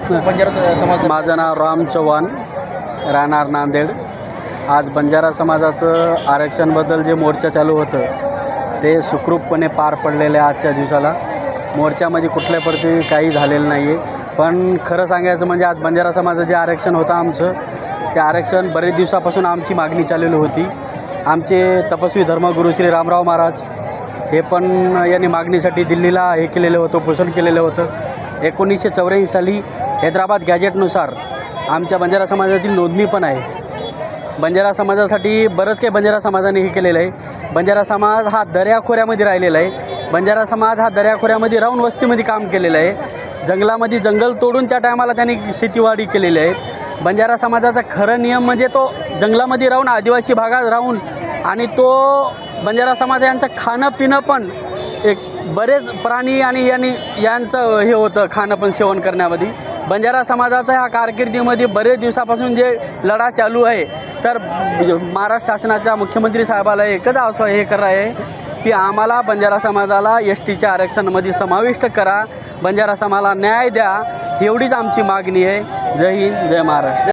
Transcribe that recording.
बंजारा समाज माझं नाव राम चव्हाण, राहणार नांदेड. आज बंजारा समाजाचं आरक्षणबद्दल जे मोर्चा चालू होतं ते सुखरूपपणे पार पडलेलं आहे. आजच्या दिवसाला मोर्चामध्ये कुठल्या प्रती काही झालेलं नाही आहे. पण खरं सांगायचं म्हणजे आज बंजारा समाजाचं जे आरक्षण होतं आमचं, ते आरक्षण बरेच दिवसापासून आमची मागणी चाललेली होती. आमचे तपस्वी धर्मगुरू श्री रामराव महाराज हे पण यांनी मागणीसाठी दिल्लीला हे केलेलं होतं, उपोषण केलेलं होतं. 1984 साली हैदराबाद गॅजेटनुसार आमच्या बंजारा समाजातील नोंदणी पण आहे. बंजारा समाजासाठी बरंच काही बंजारा समाजाने हे केलेलं आहे. बंजारा समाज हा दऱ्याखोऱ्यामध्ये राहिलेला आहे. बंजारा समाज हा दऱ्याखोऱ्यामध्ये राहून वस्तीमध्ये काम केलेलं आहे. जंगलामध्ये जंगल तोडून त्या टायमाला त्यांनी शेतीवाडी केलेली आहे. बंजारा समाजाचा खरं नियम म्हणजे तो जंगलामध्ये राहून, आदिवासी भागात राहून, आणि तो बंजारा समाज यांचं खाणं पिणं पण एक बरेच प्राणी आणि यांचं हे होतं, खाणं पण सेवन करण्यामध्ये. बंजारा समाजाचा ह्या कारकिर्दीमध्ये बरेच दिवसापासून जे लढा चालू आहे, तर महाराष्ट्र शासनाच्या मुख्यमंत्री साहेबाला एकच हे करत आहे की आम्हाला बंजारा समाजाला STच्या आरक्षणामध्ये समाविष्ट करा, बंजारा समाजाला न्याय द्या, एवढीच आमची मागणी आहे. जय हिंद, जय महाराष्ट्र.